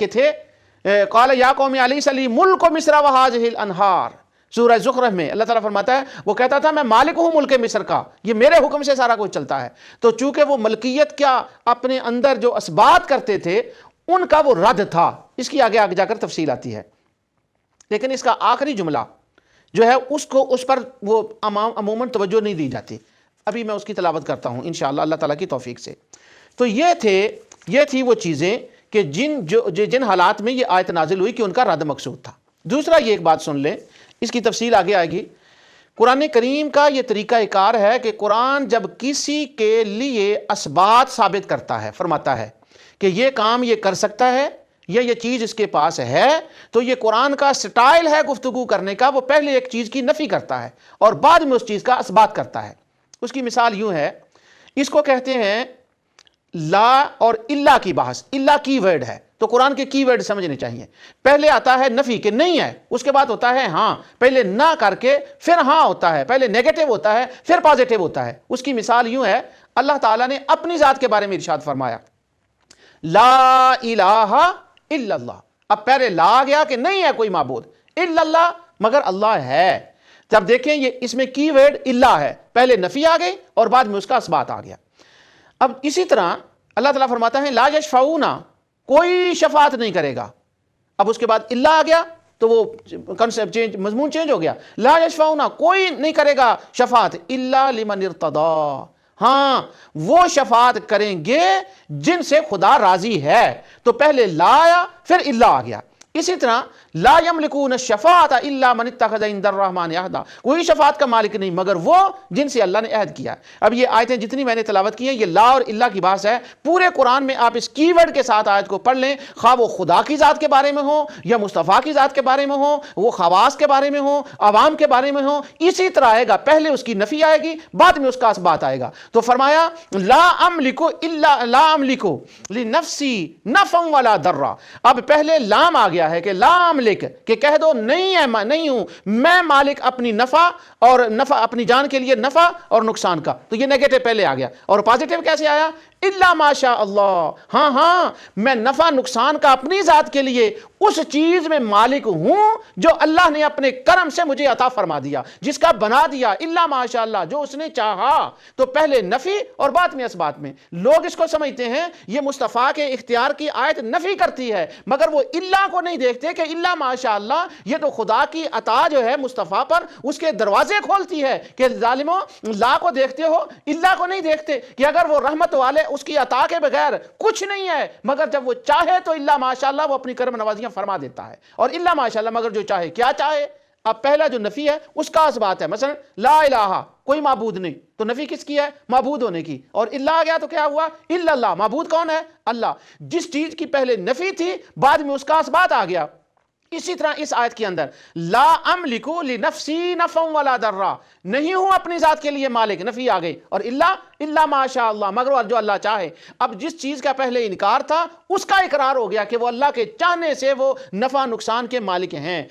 کہ تھے قال یا قوم علیس لی ملک مصر وہذہ الانہار، سورہ زخرف میں اللہ تعالیٰ فرماتا ہے وہ کہتا تھا میں مالک ہوں ملک مصر کا، یہ میرے حکم سے سارا کچھ چلتا ہے۔ تو چونکہ وہ ملکیت کیا اپنے اندر جو اسبات کرتے تھے ان کا وہ رد تھا، اس کی آگے جا کر تفصیل آتی ہے۔ لیکن اس کا آخری جملہ جو ہے اس پر وہ عموماً توجہ نہیں دی جاتی، ابھی میں اس کی تلاوت کرتا ہوں انشاءاللہ اللہ تعالیٰ کی توفیق سے۔ تو یہ تھی وہ چیزیں کہ جن حالات میں یہ آیت نازل ہوئی کہ ان کا رد مقصود تھا۔ دوسرا یہ ایک بات سن لیں، اس کی تفصیل آگے آئے گی۔ قرآن کریم کا یہ طریقہ کار ہے کہ قرآن جب کسی کے لیے اسبات ثابت کرتا ہے، فرماتا ہے کہ یہ کام یہ کر سکتا ہے یا یہ چیز اس کے پاس ہے، تو یہ قرآن کا سٹائل ہے گفتگو کرنے کا، وہ پہلے ایک چیز کی نفی کرتا ہے اور بعد میں اس چیز کا اسبات کرتا ہے۔ اس کی مثال یوں ہے، اس کو کہتے ہیں لا اور الا کی بحث۔ الا کی ورڈ ہے تو قرآن کے کی ورڈ سمجھنے چاہیے۔ پہلے آتا ہے نفی کہ نہیں ہے، اس کے بعد ہوتا ہے ہاں، پہلے نہ کر کے پھر ہاں ہوتا ہے، پہلے نیگیٹو ہوتا ہے پھر پازیٹو ہوتا ہے۔ اس کی مثال یوں ہے، اللہ تعالیٰ نے اپنی ذات کے بارے میں ارشاد فرمایا لا الہ الا اللہ۔ اب پہلے لا آ گیا کہ نہیں ہے کوئی معبود الا اللہ، مگر اللہ ہے۔ جب دیکھیں یہ اس میں کی ورڈ الا ہے، پہلے نفی آ گئی اور بعد میں اس کا اسبات آ گیا۔ اب اسی طرح اللہ تعالیٰ فرماتا ہے لا یشفعون، کوئی شفاعت نہیں کرے گا۔ اب اس کے بعد الا آ گیا تو وہ کنسیپٹ چینج، مضمون چینج ہو گیا۔ لا یشفعون، کوئی نہیں کرے گا شفاعت الا لمن ارتضی، ہاں وہ شفاعت کریں گے جن سے خدا راضی ہے۔ تو پہلے لا آیا پھر الا آ گیا۔ اسی طرح لا یملکون الشفاعۃ الا من اتخذ عند الرحمن عہدا، کوئی شفاعت کا مالک نہیں مگر وہ جن سے اللہ نے عہد کیا۔ اب یہ آیتیں جتنی میں نے تلاوت کی ہیں یہ لا اور الا کی بحث ہے۔ پورے قرآن میں آپ اس کی ورڈ کے ساتھ آیت کو پڑھ لیں، خواہ وہ خدا کی ذات کے بارے میں ہو یا مصطفیٰ کی ذات کے بارے میں ہو، وہ خواص کے بارے میں ہو، عوام کے بارے میں ہو، اسی طرح آئے گا، پہلے اس کی نفی آئے گی بعد میں اس کا اثبات آئے گا۔ تو فرمایا لا املک لنفسی نفعا ولا ضرا، اب پہلے لام آ گیا ہے کہ لا املک، کہ کہہ دو نہیں ہے، نہیں ہوں میں مالک اپنی نفع اور اپنی جان کے لیے نفع اور نقصان کا، تو یہ نیگیٹو پہلے آ گیا۔ اور پازیٹو کیسے آیا؟ الا ماشاء اللہ، ہاں میں نفع نقصان کا اپنی ذات کے لیے اس چیز میں مالک ہوں جو اللہ نے اپنے کرم سے مجھے عطا فرما دیا، جس کا بنا دیا، الا ماشاء اللہ، جو اس نے چاہا۔ تو پہلے نفی اور بعد میں اسبات میں۔ لوگ اس کو سمجھتے ہیں یہ مصطفیٰ کے اختیار کی آیت نفی کرتی ہے، مگر وہ الا کو نہیں دیکھتے کہ الا ماشاء اللہ یہ تو خدا کی عطا جو ہے مصطفیٰ پر اس کے دروازے کھولتی ہے کہ ظالموں لا کو دیکھتے ہو الا کو نہیں دیکھتے کہ اگر وہ رحمت والے اس کی عطا کے بغیر کچھ نہیں ہے، مگر جب وہ چاہے تو الا ماشاءاللہ وہ اپنی کرم نوازیاں فرما دیتا ہے، اور الا ماشاءاللہ مگر جو چاہے کیا چاہے۔ اب پہلا جو نفی ہے اس کا اسبات ہے، مثلا لا الہ، کوئی معبود نہیں، تو نفی کس کی ہے؟ معبود ہونے کی۔ اور الا آ گیا تو کیا ہوا؟ الا اللہ، معبود کون ہے؟ اللہ۔ جس چیز کی پہلے نفی تھی بعد میں اس کا اسبات آ گیا۔ اسی طرح اس آیت کے اندر لا املک لنفسی نفعا ولا ضرا، نہیں ہوں اپنی ذات کے لیے مالک، نفی آ گئی، اور الا ماشاء اللہ، مگر جو اللہ چاہے۔ اب جس چیز کا پہلے انکار تھا اس کا اقرار ہو گیا کہ وہ اللہ کے چاہنے سے وہ نفع نقصان کے مالک ہیں،